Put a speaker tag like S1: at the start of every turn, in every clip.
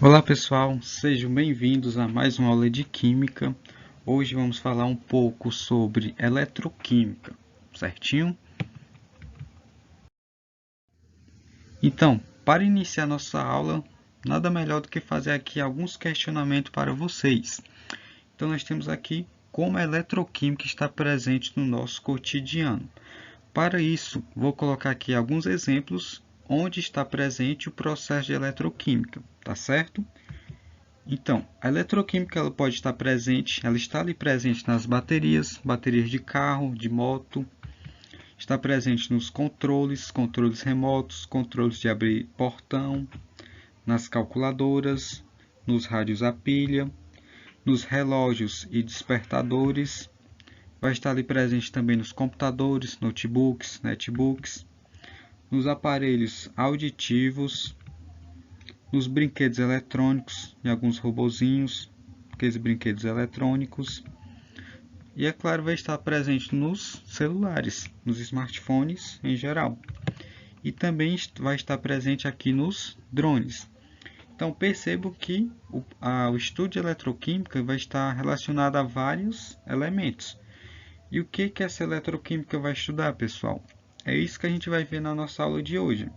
S1: Olá pessoal, sejam bem-vindos a mais uma aula de Química. Hoje vamos falar um pouco sobre eletroquímica, certinho? Então, para iniciar nossa aula, nada melhor do que fazer aqui alguns questionamentos para vocês. Então nós temos aqui como a eletroquímica está presente no nosso cotidiano. Para isso, vou colocar aqui alguns exemplos onde está presente o processo de eletroquímica, tá certo? Então, a eletroquímica ela pode estar presente, ela está ali presente nas baterias, baterias de carro, de moto, está presente nos controles, controles remotos, controles de abrir portão, nas calculadoras, nos rádios a pilha, nos relógios e despertadores, vai estar ali presente também nos computadores, notebooks, netbooks, nos aparelhos auditivos, nos brinquedos eletrônicos, em alguns robozinhos, aqueles brinquedos eletrônicos. E é claro, vai estar presente nos celulares, nos smartphones em geral. E também vai estar presente aqui nos drones. Então percebo que o estudo de eletroquímica vai estar relacionado a vários elementos. E o que essa eletroquímica vai estudar, pessoal? É isso que a gente vai ver na nossa aula de hoje.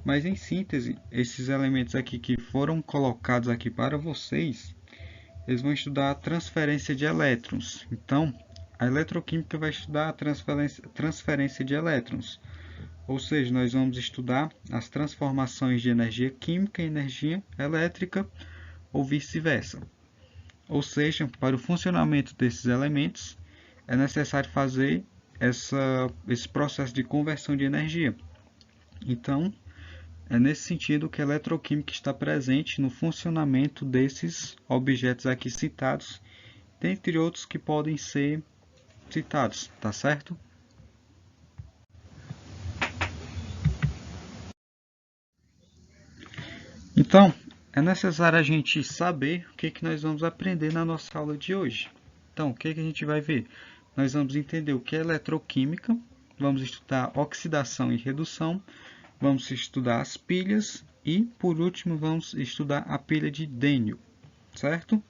S1: Mas em síntese, esses elementos aqui que foram colocados aqui para vocês, eles vão estudar a transferência de elétrons. Então, a eletroquímica vai estudar a transferência de elétrons. Ou seja, nós vamos estudar as transformações de energia química em energia elétrica ou vice-versa. Ou seja, para o funcionamento desses elementos, é necessário fazer esse processo de conversão de energia. Então, é nesse sentido que a eletroquímica está presente no funcionamento desses objetos aqui citados, dentre outros que podem ser citados, tá certo? Então, é necessário a gente saber o que nós vamos aprender na nossa aula de hoje. Então, o que a gente vai ver? Nós vamos entender o que é eletroquímica, vamos estudar oxidação e redução, vamos estudar as pilhas e, por último, vamos estudar a pilha de Daniell, certo?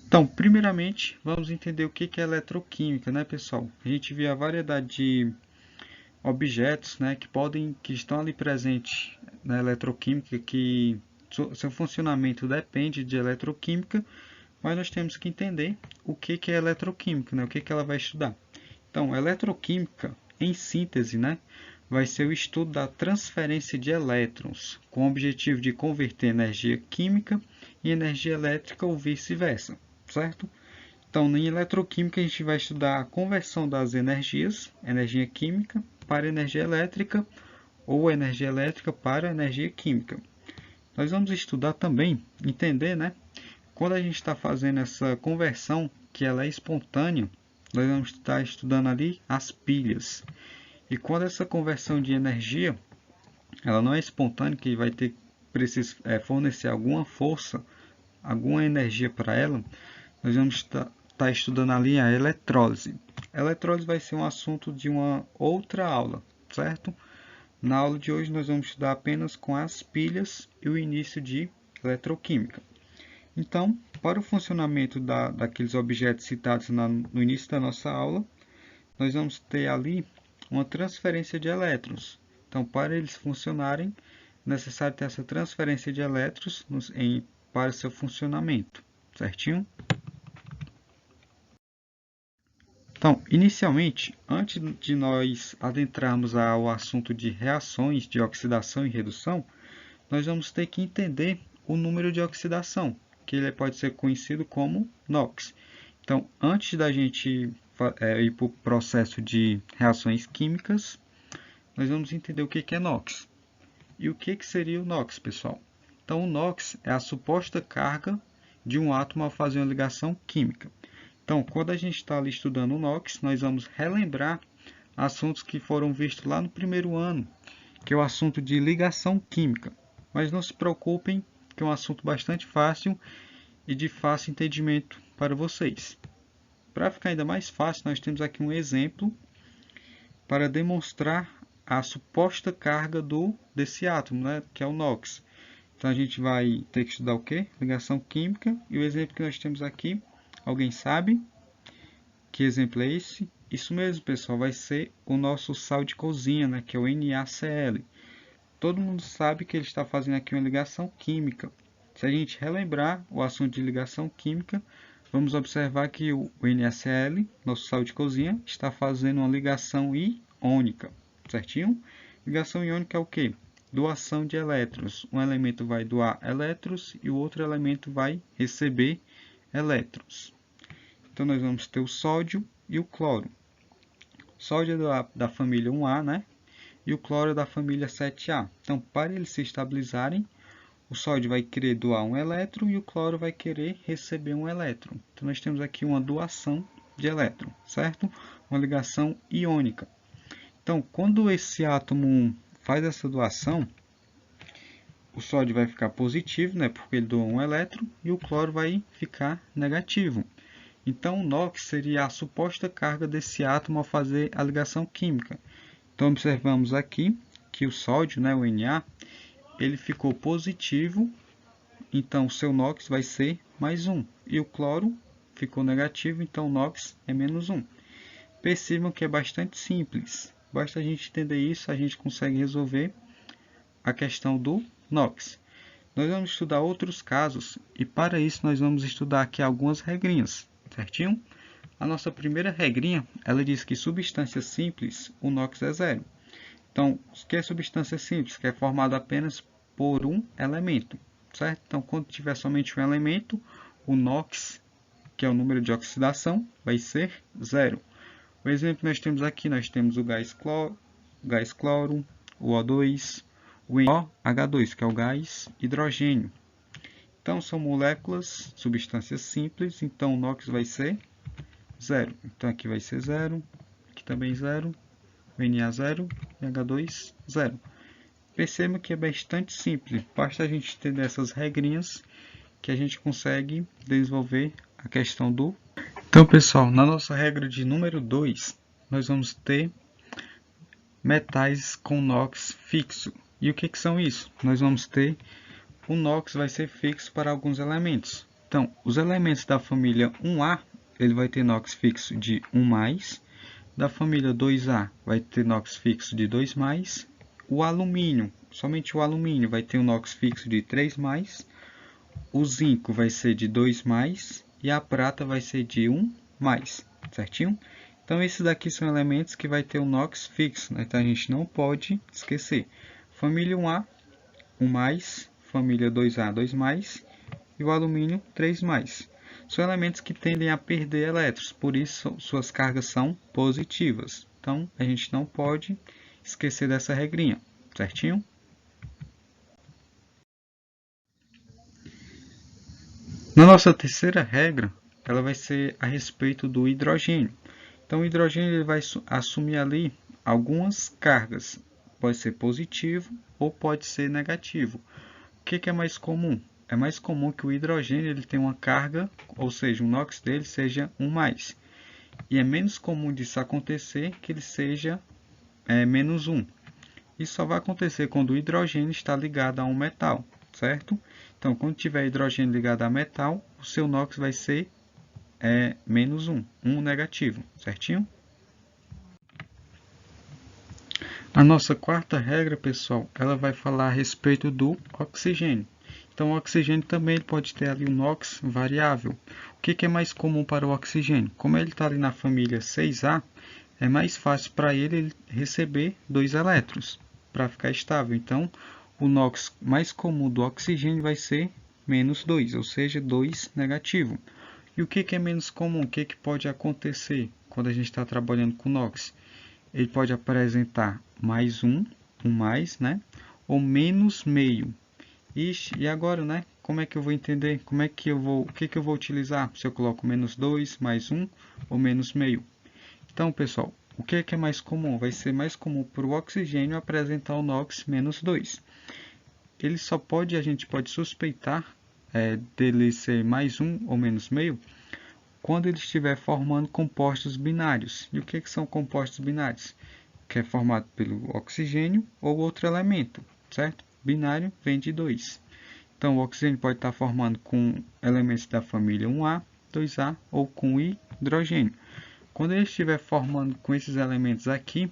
S1: Então, primeiramente, vamos entender o que é eletroquímica, né, pessoal? A gente vê a variedade de objetos, né, que estão ali presentes na eletroquímica, que seu funcionamento depende de eletroquímica, mas nós temos que entender o que é eletroquímica, né, o que ela vai estudar. Então, eletroquímica, em síntese, né, vai ser o estudo da transferência de elétrons, com o objetivo de converter energia química em energia elétrica ou vice-versa, certo? Então, em eletroquímica, a gente vai estudar a conversão das energias, energia química para energia elétrica ou energia elétrica para energia química. Nós vamos estudar também, entender, né? Quando a gente está fazendo essa conversão, que ela é espontânea, nós vamos estar estudando ali as pilhas. E quando essa conversão de energia, ela não é espontânea, que vai ter precisa fornecer alguma força, alguma energia para ela, nós vamos estar estudando ali a eletrólise. A eletrólise vai ser um assunto de uma outra aula, certo? Na aula de hoje nós vamos estudar apenas com as pilhas e o início de eletroquímica. Então, para o funcionamento daqueles objetos citados no início da nossa aula, nós vamos ter ali uma transferência de elétrons. Então, para eles funcionarem, é necessário ter essa transferência de elétrons para seu funcionamento, certinho? Então, inicialmente, antes de nós adentrarmos ao assunto de reações de oxidação e redução, nós vamos ter que entender o número de oxidação, que ele pode ser conhecido como NOx. Então, antes da gente ir para o processo de reações químicas, nós vamos entender o que é NOx. E o que seria o NOx, pessoal? Então, o NOx é a suposta carga de um átomo ao fazer uma ligação química. Então, quando a gente está ali estudando o NOx, nós vamos relembrar assuntos que foram vistos lá no primeiro ano, que é o assunto de ligação química. Mas não se preocupem, que é um assunto bastante fácil e de fácil entendimento para vocês. Para ficar ainda mais fácil, nós temos aqui um exemplo para demonstrar a suposta carga desse átomo, né, que é o NOx. Então a gente vai ter que estudar o quê? Ligação química. E o exemplo que nós temos aqui, alguém sabe? Que exemplo é esse? Isso mesmo, pessoal, vai ser o nosso sal de cozinha, né, que é o NaCl. Todo mundo sabe que ele está fazendo aqui uma ligação química. Se a gente relembrar o assunto de ligação química, vamos observar que o NaCl, nosso sal de cozinha, está fazendo uma ligação iônica, certinho? Ligação iônica é o quê? Doação de elétrons. Um elemento vai doar elétrons e o outro elemento vai receber elétrons. Então, nós vamos ter o sódio e o cloro. O sódio é da família 1A, né? E o cloro é da família 7A. Então, para eles se estabilizarem, o sódio vai querer doar um elétron e o cloro vai querer receber um elétron. Então, nós temos aqui uma doação de elétron, certo? Uma ligação iônica. Então, quando esse átomo faz essa doação, o sódio vai ficar positivo, né? Porque ele doa um elétron, e o cloro vai ficar negativo. Então, o NOx seria a suposta carga desse átomo ao fazer a ligação química. Então, observamos aqui que o sódio, né, o Na, ele ficou positivo, então o seu NOx vai ser mais 1. E o cloro ficou negativo, então o NOx é menos 1. Percebam que é bastante simples. Basta a gente entender isso, a gente consegue resolver a questão do NOx. Nós vamos estudar outros casos e para isso nós vamos estudar aqui algumas regrinhas, certinho? A nossa primeira regrinha, ela diz que substância simples, o NOx é zero. Então, o que é substância simples? Que é formada apenas por um elemento, certo? Então, quando tiver somente um elemento, o NOx, que é o número de oxidação, vai ser zero. O exemplo que nós temos aqui, nós temos o gás cloro, o O2, o NOH2, que é o gás hidrogênio. Então, são moléculas, substâncias simples, então o NOx vai ser zero. Então, aqui vai ser zero, aqui também zero, o Na zero e H2 zero. Perceba que é bastante simples, basta a gente entender essas regrinhas que a gente consegue desenvolver a questão do... Então, pessoal, na nossa regra de número 2, nós vamos ter metais com NOx fixo. E o que são isso? Nós vamos ter o NOx vai ser fixo para alguns elementos. Então, os elementos da família 1A, ele vai ter NOx fixo de 1+, da família 2A vai ter NOx fixo de 2+, o alumínio, somente o alumínio vai ter um NOx fixo de 3+, o zinco vai ser de 2+, e a prata vai ser de 1+, certinho? Então, esses daqui são elementos que vai ter o NOx fixo, né? Então, a gente não pode esquecer. Família 1A, 1+, família 2A, 2+, e o alumínio, 3+. São elementos que tendem a perder elétrons, por isso suas cargas são positivas. Então, a gente não pode esquecer dessa regrinha, certinho? Na nossa terceira regra, ela vai ser a respeito do hidrogênio. Então, o hidrogênio ele vai assumir ali algumas cargas. Pode ser positivo ou pode ser negativo. O que é mais comum? É mais comum que o hidrogênio ele tenha uma carga, ou seja, o NOx dele seja 1+. E é menos comum disso acontecer que ele seja menos 1. Isso só vai acontecer quando o hidrogênio está ligado a um metal, certo? Então, quando tiver hidrogênio ligado a metal, o seu NOx vai ser menos 1, 1 negativo, certinho? A nossa quarta regra, pessoal, ela vai falar a respeito do oxigênio. Então, o oxigênio também pode ter ali um NOx variável. O que é mais comum para o oxigênio? Como ele está ali na família 6A, é mais fácil para ele receber 2 elétrons para ficar estável. Então, o NOx mais comum do oxigênio vai ser menos 2, ou seja, 2 negativo. E o que é menos comum? O que pode acontecer quando a gente está trabalhando com NOx? Ele pode apresentar mais 1, né? Ou menos meio. Ixi, e agora, né? Como é que eu vou entender? O que eu vou utilizar? Se eu coloco menos 2, mais 1 ou menos meio. Então, pessoal, o que é mais comum? Vai ser mais comum para o oxigênio apresentar o NOx menos 2. Ele só pode, a gente pode suspeitar dele ser mais 1 ou menos meio quando ele estiver formando compostos binários. E o que são compostos binários? que é formado pelo oxigênio, ou outro elemento, certo? Binário vem de 2. Então, o oxigênio pode estar formando com elementos da família 1A, 2A ou com hidrogênio. Quando ele estiver formando com esses elementos aqui,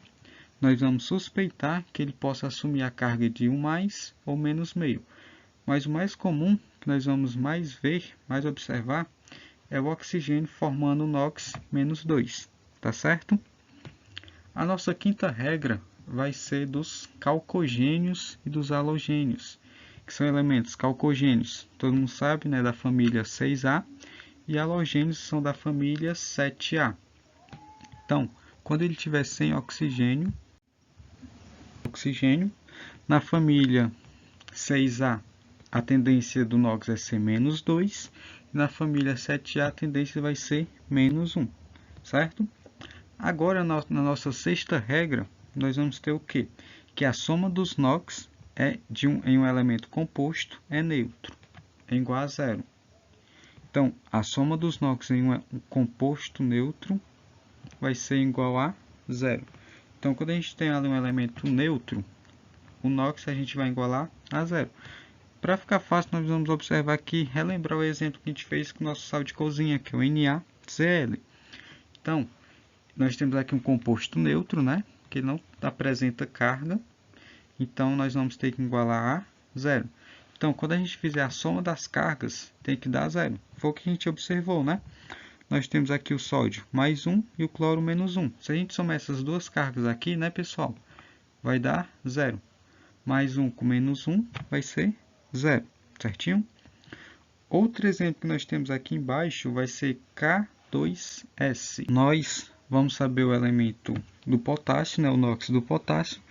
S1: nós vamos suspeitar que ele possa assumir a carga de 1 mais ou menos meio. Mas o mais comum, que nós vamos mais ver, mais observar, é o oxigênio formando o NOx menos 2, tá certo? A nossa quinta regra vai ser dos calcogênios e dos halogênios, que são elementos calcogênios, todo mundo sabe, né, da família 6A, e halogênios são da família 7A. Então, quando ele tiver sem oxigênio, na família 6A, a tendência do NOx é ser menos 2, e na família 7A a tendência vai ser menos 1, certo? Agora, na nossa sexta regra, nós vamos ter o quê? Que a soma dos NOx em um elemento composto é neutro, é igual a zero. Então, a soma dos NOx em um composto neutro vai ser igual a zero. Então, quando a gente tem ali um elemento neutro, o NOx a gente vai igualar a zero. Para ficar fácil, nós vamos observar aqui, relembrar o exemplo que a gente fez com o nosso sal de cozinha, que é o NaCl. Então, nós temos aqui um composto neutro, né, que não apresenta carga. Então, nós vamos ter que igualar a zero. Então, quando a gente fizer a soma das cargas, tem que dar zero. Foi o que a gente observou, né? Nós temos aqui o sódio mais 1 e o cloro menos 1. Se a gente somar essas duas cargas aqui, né, pessoal, vai dar zero. Mais 1 com menos 1 vai ser 0, certinho? Outro exemplo que nós temos aqui embaixo vai ser K2S. Nós vamos saber o elemento do potássio, né, o NOx do potássio,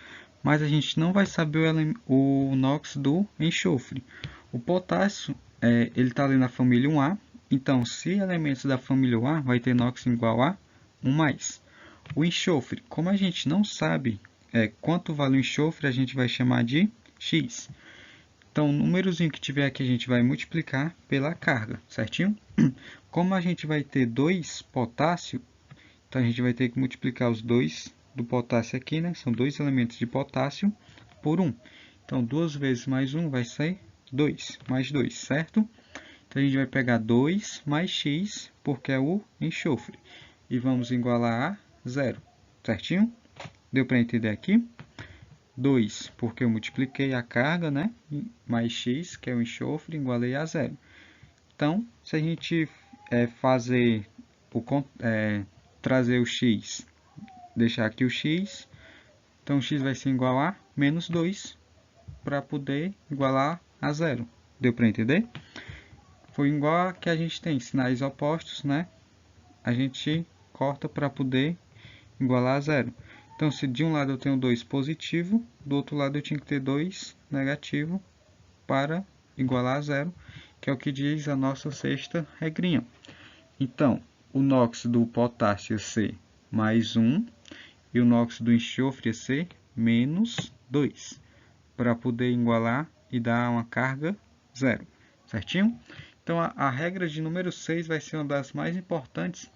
S1: mas a gente não vai saber o NOx do enxofre. O potássio, ele está ali na família 1A, então se elementos da família 1A vai ter NOx igual a 1+. O enxofre, como a gente não sabe quanto vale o enxofre, a gente vai chamar de X. Então, o númerozinho que tiver aqui a gente vai multiplicar pela carga, certinho? Como a gente vai ter 2 potássio, então a gente vai ter que multiplicar os 2 do potássio aqui, né? São 2 elementos de potássio por 1. Então, 2 vezes mais 1 vai ser 2, mais 2, certo? Então, a gente vai pegar 2 mais X, porque é o enxofre, e vamos igualar a 0, certinho? Deu para entender aqui? 2, porque eu multipliquei a carga, né? Mais X, que é o enxofre, igualei a 0. Então, se a gente trazer o X, deixar aqui o X, então o X vai ser igual a menos 2, para poder igualar a 0. Deu para entender? Foi igual a que a gente tem sinais opostos, né? A gente corta para poder igualar a 0. Então, se de um lado eu tenho 2 positivo, do outro lado eu tinha que ter 2 negativo para igualar a 0, que é o que diz a nossa sexta regrinha. Então, o NOx do potássio ia ser mais 1 e o NOx do enxofre ia ser menos 2, para poder igualar e dar uma carga 0, certinho? Então, a regra de número 6 vai ser uma das mais importantes,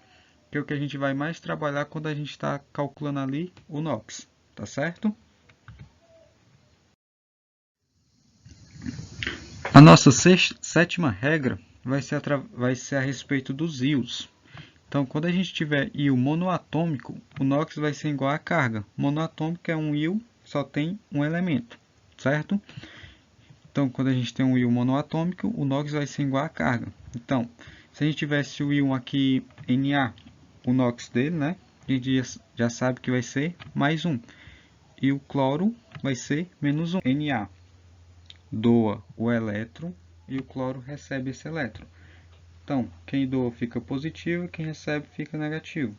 S1: que é o que a gente vai mais trabalhar quando a gente está calculando ali o NOx, tá certo? A nossa sétima regra vai ser a respeito dos íons. Então, quando a gente tiver íon monoatômico, o NOx vai ser igual à carga. Monoatômico é um íon que só tem um elemento, certo? Então, quando a gente tem um íon monoatômico, o NOx vai ser igual à carga. Então, se a gente tivesse o íon aqui Na, o NOx dele, né? A gente já sabe que vai ser mais 1. E o cloro vai ser menos 1. Na doa o elétron e o cloro recebe esse elétron. Então, quem doa fica positivo, quem recebe fica negativo.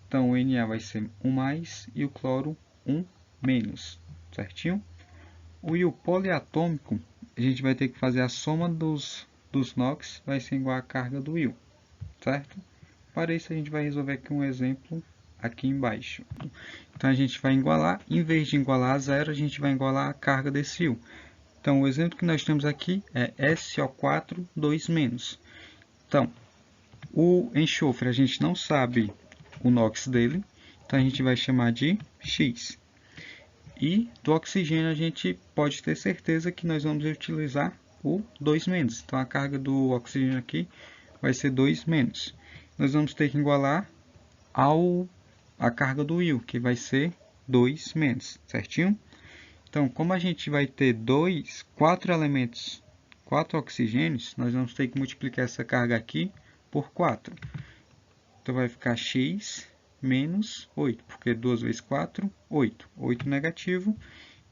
S1: Então, o Na vai ser 1+ e o cloro 1-, certinho? O íon poliatômico, a gente vai ter que fazer a soma dos NOx, vai ser igual à carga do íon, certo? Para isso, a gente vai resolver aqui um exemplo aqui embaixo. Então, a gente vai igualar, em vez de igualar a 0, a gente vai igualar a carga desse íon. Então, o exemplo que nós temos aqui é SO4 2-. Então, o enxofre, a gente não sabe o NOx dele. então a gente vai chamar de X. E do oxigênio a gente pode ter certeza que nós vamos utilizar o 2-. Então a carga do oxigênio aqui vai ser 2-. Nós vamos ter que igualar a carga do íon, que vai ser 2-, certinho? Então, como a gente vai ter 4 elementos, 4 oxigênios, nós vamos ter que multiplicar essa carga aqui por 4. Então, vai ficar x menos 8, porque 2 vezes 4, 8. 8 negativo,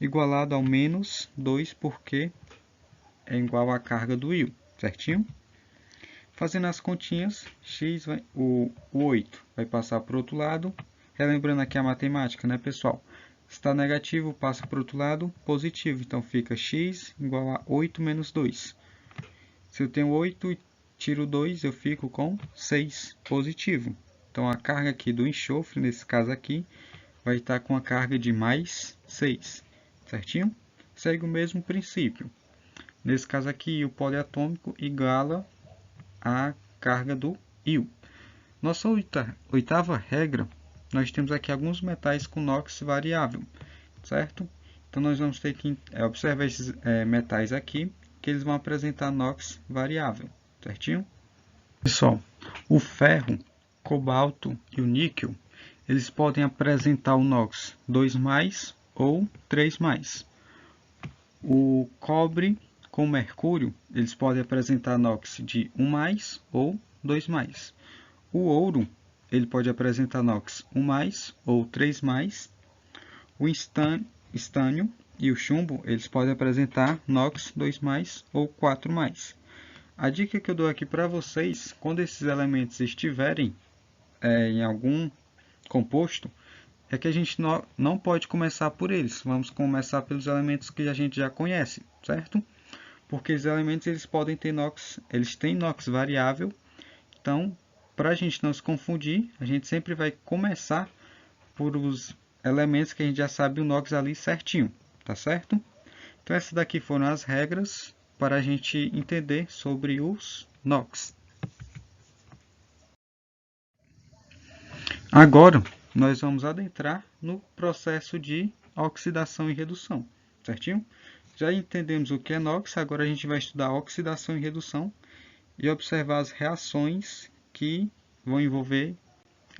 S1: igualado ao menos 2, porque é igual à carga do íon, certinho? Fazendo as continhas, o 8 vai passar para o outro lado. Relembrando aqui a matemática, né, pessoal? Se está negativo, passa para o outro lado, positivo. Então, fica x igual a 8 menos 2. Se eu tenho 8 e tiro 2, eu fico com 6, positivo. Então, a carga aqui do enxofre, nesse caso aqui, vai estar com a carga de mais 6, certinho? Segue o mesmo princípio. Nesse caso aqui, o poliatômico iguala a carga do íon. Nossa oitava regra, nós temos aqui alguns metais com NOx variável, certo? Então, nós vamos ter que observar esses metais aqui, que eles vão apresentar NOx variável, certinho? Pessoal, o ferro, cobalto e o níquel, eles podem apresentar o NOx 2+ ou 3+. O cobre com mercúrio, eles podem apresentar NOx de 1+ ou 2+. O ouro, ele pode apresentar NOx 1+ ou 3+. O estânio e o chumbo, eles podem apresentar NOx 2+ ou 4+. A dica que eu dou aqui para vocês, quando esses elementos estiverem em algum composto, é que a gente não pode começar por eles. Vamos começar pelos elementos que a gente já conhece, certo? Porque os elementos eles podem ter NOx, eles têm NOx variável. Então, para a gente não se confundir, a gente sempre vai começar por os elementos que a gente já sabe o NOx ali certinho, tá certo? Então, essas daqui foram as regras para a gente entender sobre os NOx. Agora, nós vamos adentrar no processo de oxidação e redução, certinho? Já entendemos o que é NOx, agora a gente vai estudar oxidação e redução e observar as reações que vão envolver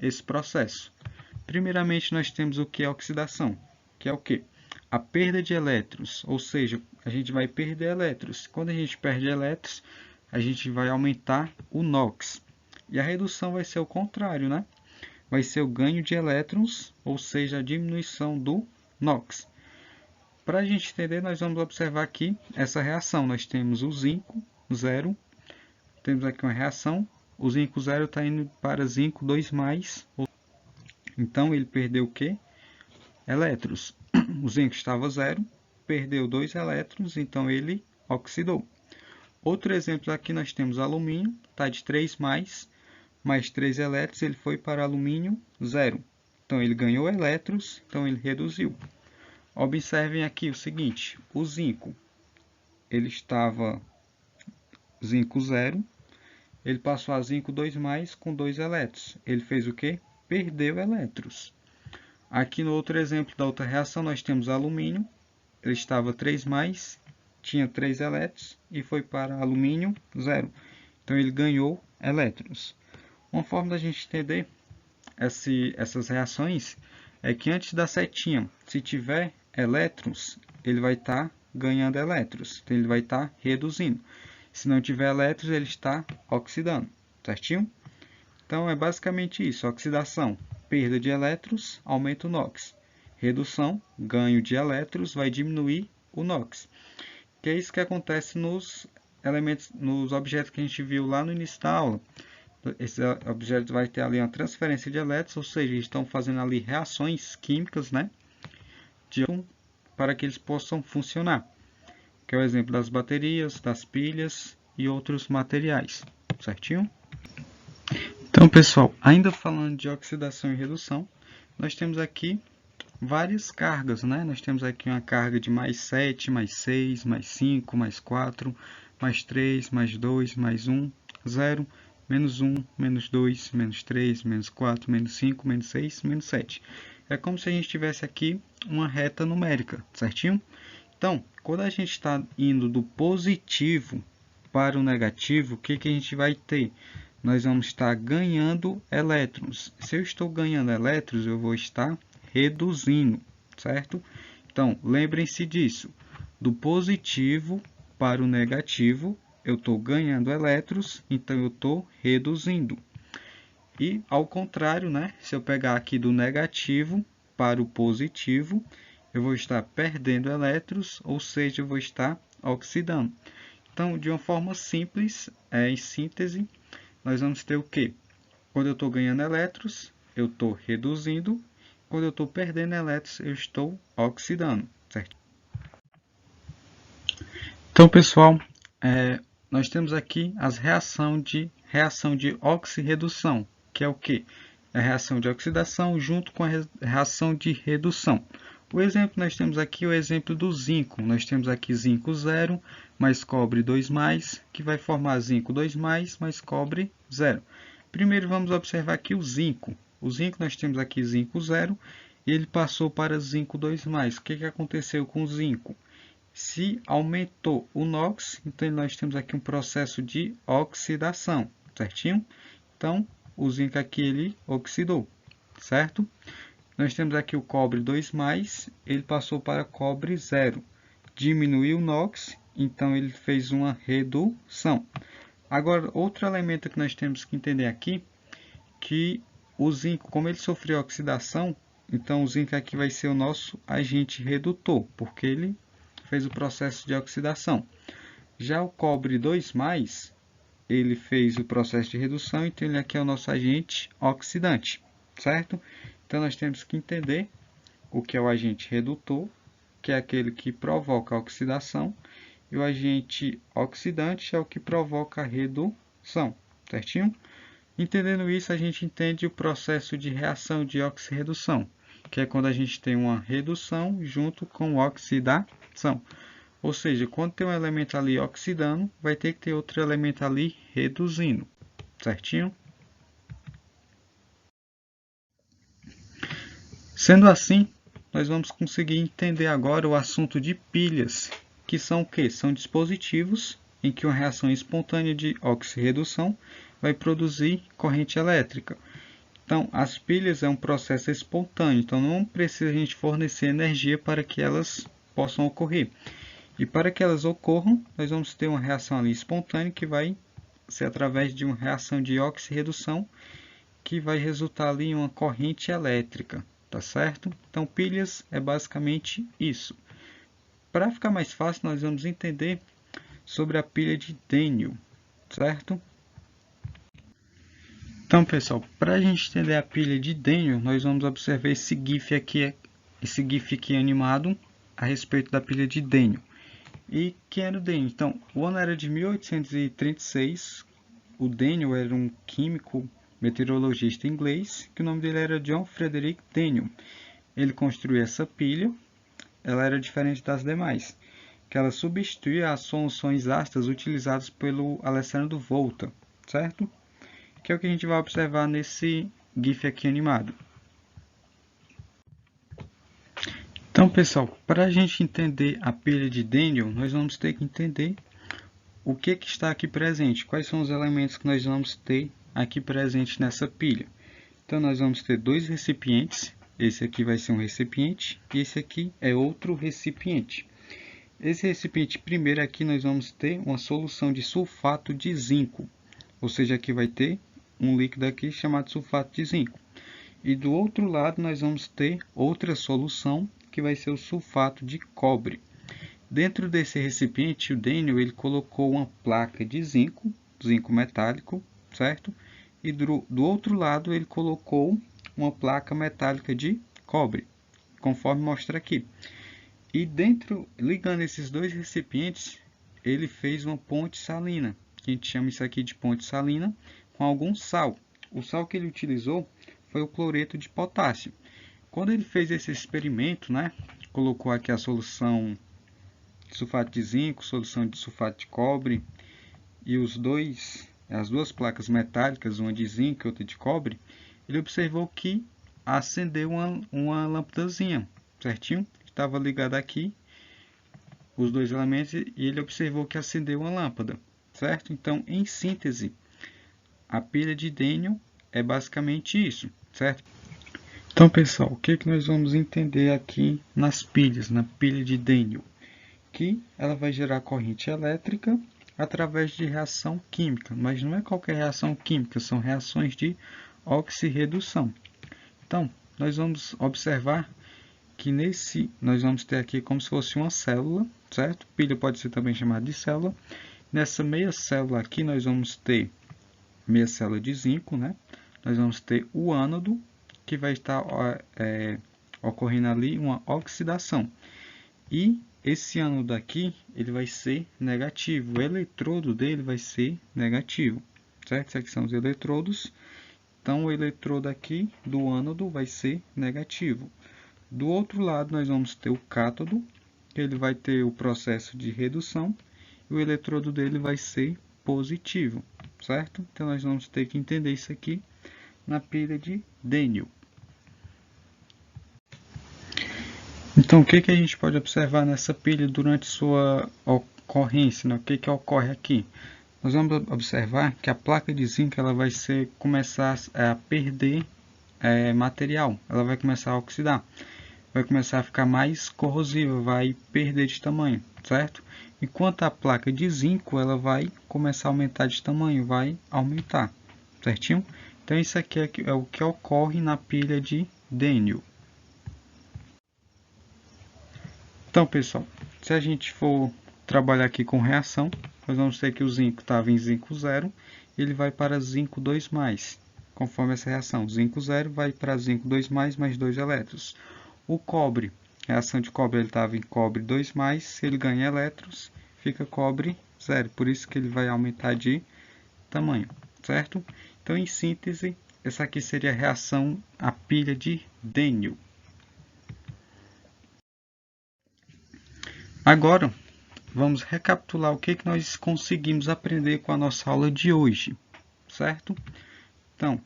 S1: esse processo. Primeiramente, nós temos o que é oxidação, que é o quê? A perda de elétrons, ou seja, a gente vai perder elétrons. Quando a gente perde elétrons, a gente vai aumentar o NOx. E a redução vai ser o contrário, né? Vai ser o ganho de elétrons, ou seja, a diminuição do NOx. Para a gente entender, nós vamos observar aqui essa reação. Nós temos o zinco 0, temos aqui uma reação, o zinco 0 está indo para zinco 2+, então ele perdeu o quê? Elétrons. O zinco estava 0, perdeu 2 elétrons, então ele oxidou. Outro exemplo aqui nós temos alumínio, está de 3+, mais 3 elétrons, ele foi para alumínio 0. Então ele ganhou elétrons, então ele reduziu. Observem aqui o seguinte, o zinco, ele estava zinco 0, ele passou a zinco 2+ com 2 elétrons. Ele fez o quê? Perdeu elétrons. Aqui no outro exemplo da outra reação, nós temos alumínio, ele estava 3+, tinha 3 elétrons e foi para alumínio 0. Então ele ganhou elétrons. Uma forma da gente entender essas reações é que antes da setinha, se tiver elétrons, ele vai estar ganhando elétrons, então ele vai estar reduzindo. Se não tiver elétrons, ele está oxidando, certinho? Então é basicamente isso, oxidação, perda de elétrons, aumenta o NOx. Redução, ganho de elétrons, vai diminuir o NOx. Que é isso que acontece nos elementos, nos objetos que a gente viu lá no início da aula. Esse objeto vai ter ali uma transferência de elétrons, ou seja, eles estão fazendo ali reações químicas, né, para que eles possam funcionar. Que é o exemplo das baterias, das pilhas e outros materiais, certinho? Então, pessoal, ainda falando de oxidação e redução, nós temos aqui várias cargas, né? Nós temos aqui uma carga de mais 7, mais 6, mais 5, mais 4, mais 3, mais 2, mais 1, 0. menos 1, menos 2, menos 3, menos 4, menos 5, menos 6, menos 7. É como se a gente tivesse aqui uma reta numérica, certinho? Então, quando a gente está indo do positivo para o negativo, o que a gente vai ter? Nós vamos estar ganhando elétrons. Se eu estou ganhando elétrons, eu vou estar reduzindo, certo? Então, lembrem-se disso. Do positivo para o negativo, eu estou ganhando elétrons, então eu estou reduzindo. E ao contrário, né? Se eu pegar aqui do negativo para o positivo, eu vou estar perdendo elétrons, ou seja, eu vou estar oxidando. Então, de uma forma simples, em síntese, nós vamos ter o quê? Quando eu estou ganhando elétrons, eu estou reduzindo. Quando eu estou perdendo elétrons, eu estou oxidando, certo? Então, pessoal, nós temos aqui as reação de oxirredução, que é o quê? É a reação de oxidação junto com a reação de redução. O exemplo nós temos aqui o exemplo do zinco. Nós temos aqui zinco 0 mais cobre 2+, que vai formar zinco 2+, mais cobre 0. Primeiro vamos observar aqui o zinco. O zinco nós temos aqui zinco 0 e ele passou para zinco 2+. O que aconteceu com o zinco? Se aumentou o NOx, então nós temos aqui um processo de oxidação, certinho? Então, o zinco aqui ele oxidou, certo? Nós temos aqui o cobre 2+, ele passou para cobre 0. Diminuiu o NOx, então ele fez uma redução. Agora, outro elemento que nós temos que entender aqui, que o zinco, como ele sofreu oxidação, então o zinco aqui vai ser o nosso agente redutor, porque ele fez o processo de oxidação. Já o cobre 2+, ele fez o processo de redução, então ele aqui é o nosso agente oxidante, certo? Então, nós temos que entender o que é o agente redutor, que é aquele que provoca a oxidação, e o agente oxidante é o que provoca a redução, certinho? Entendendo isso, a gente entende o processo de reação de oxirredução, que é quando a gente tem uma redução junto com oxidação. Ou seja, quando tem um elemento ali oxidando, vai ter que ter outro elemento ali reduzindo, certinho? Sendo assim, nós vamos conseguir entender agora o assunto de pilhas, que são o quê? São dispositivos em que uma reação espontânea de oxirredução vai produzir corrente elétrica. Então, as pilhas é um processo espontâneo, então não precisa a gente fornecer energia para que elas possam ocorrer. E para que elas ocorram, nós vamos ter uma reação ali espontânea que vai ser através de uma reação de oxirredução que vai resultar ali em uma corrente elétrica, tá certo? Então, pilhas é basicamente isso. Para ficar mais fácil, nós vamos entender sobre a pilha de Daniell, certo? Então, pessoal, para a gente entender a pilha de Daniell, nós vamos observar esse GIF aqui animado a respeito da pilha de Daniell. E quem era o Daniell? Então, o ano era de 1836. O Daniell era um químico meteorologista inglês, que o nome dele era John Frederick Daniell. Ele construiu essa pilha, ela era diferente das demais, que ela substituía as soluções ácidas utilizadas pelo Alessandro Volta, certo? Que é o que a gente vai observar nesse GIF aqui animado. Então, pessoal, para a gente entender a pilha de Daniell, nós vamos ter que entender o que está aqui presente, quais são os elementos que nós vamos ter aqui presente nessa pilha. Então, nós vamos ter dois recipientes, esse aqui vai ser um recipiente e esse aqui é outro recipiente. Esse recipiente primeiro aqui nós vamos ter uma solução de sulfato de zinco, ou seja, aqui vai ter um líquido aqui chamado sulfato de zinco. E do outro lado nós vamos ter outra solução que vai ser o sulfato de cobre. Dentro desse recipiente, o Daniell ele colocou uma placa de zinco, zinco metálico, certo? E do outro lado ele colocou uma placa metálica de cobre, conforme mostra aqui. E dentro, ligando esses dois recipientes, ele fez uma ponte salina, que a gente chama isso aqui de ponte salina, com algum sal. O sal que ele utilizou foi o cloreto de potássio. Quando ele fez esse experimento, né, colocou aqui a solução de sulfato de zinco, solução de sulfato de cobre e os dois as duas placas metálicas, uma de zinco e outra de cobre, ele observou que acendeu uma lâmpadazinha, certinho? Estava ligado aqui os dois elementos e ele observou que acendeu uma lâmpada, certo? Então, em síntese, a pilha de Daniel é basicamente isso, certo? Então, pessoal, o que nós vamos entender aqui nas pilhas, na pilha de Daniel? Que ela vai gerar corrente elétrica através de reação química, mas não é qualquer reação química, são reações de oxirredução. Então, nós vamos observar que nós vamos ter aqui como se fosse uma célula, certo? Pilha pode ser também chamada de célula. Nessa meia célula aqui nós vamos ter meia célula de zinco, né? Nós vamos ter o ânodo, que vai estar ocorrendo ali uma oxidação. E esse ânodo aqui, ele vai ser negativo, o eletrodo dele vai ser negativo, certo? Esses aqui são os eletrodos. Então, o eletrodo aqui do ânodo vai ser negativo. Do outro lado, nós vamos ter o cátodo, que ele vai ter o processo de redução, e o eletrodo dele vai ser positivo, certo? Então, nós vamos ter que entender isso aqui na pilha de Daniel. Então, o que a gente pode observar nessa pilha durante sua ocorrência, né? O que ocorre aqui? Nós vamos observar que a placa de zinco ela vai começar a perder material, ela vai começar a oxidar, vai começar a ficar mais corrosiva, vai perder de tamanho, certo? Enquanto a placa de zinco ela vai começar a aumentar de tamanho, vai aumentar, certinho? Então isso aqui é o que ocorre na pilha de Daniel. Então, pessoal, se a gente for trabalhar aqui com reação, nós vamos ter que o zinco estava em zinco 0, ele vai para zinco 2+, conforme essa reação. Zinco 0 vai para zinco 2+, mais 2 elétrons. O cobre, a reação de cobre ele estava em cobre 2+, se ele ganha elétrons, fica cobre 0, por isso que ele vai aumentar de tamanho, certo? Então, em síntese, essa aqui seria a reação, a pilha de Daniel. Agora, vamos recapitular o que nós conseguimos aprender com a nossa aula de hoje, certo? Então,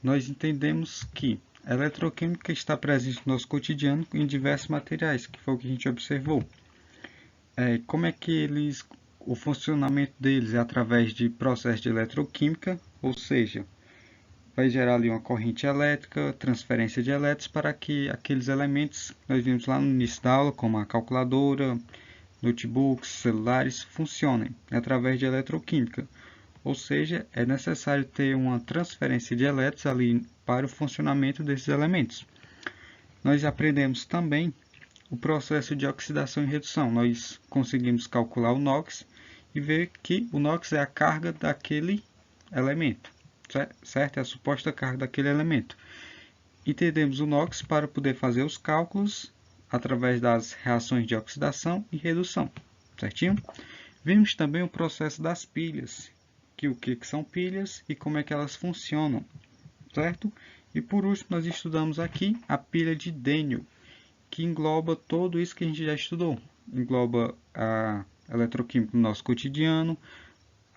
S1: nós entendemos que a eletroquímica está presente no nosso cotidiano em diversos materiais, que foi o que a gente observou. Como é que o funcionamento deles é através de processo de eletroquímica, ou seja, vai gerar ali uma corrente elétrica, transferência de elétrons para que aqueles elementos que nós vimos lá no início da aula, como a calculadora, notebooks, celulares, funcionem através de eletroquímica. Ou seja, é necessário ter uma transferência de elétrons ali para o funcionamento desses elementos. Nós aprendemos também o processo de oxidação e redução. Nós conseguimos calcular o NOx e ver que o NOx é a carga daquele elemento, certo? É a suposta carga daquele elemento. Entendemos o NOx para poder fazer os cálculos através das reações de oxidação e redução, certinho? Vimos também o processo das pilhas, o que são pilhas e como é que elas funcionam, certo? E por último, nós estudamos aqui a pilha de Daniel, que engloba tudo isso que a gente já estudou. Engloba a eletroquímica no nosso cotidiano,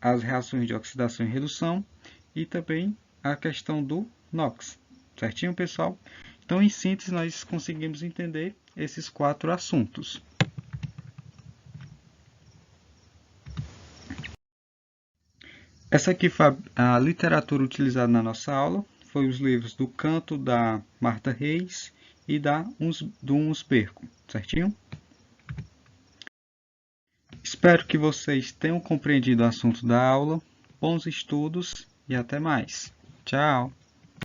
S1: as reações de oxidação e redução e também a questão do NOx. Certinho, pessoal? Então, em síntese, nós conseguimos entender esses 4 assuntos. Essa aqui foi a literatura utilizada na nossa aula. Foi os livros do Canto, da Marta Reis e do Uns Perco. Certinho? Espero que vocês tenham compreendido o assunto da aula. Bons estudos e até mais. Tchau!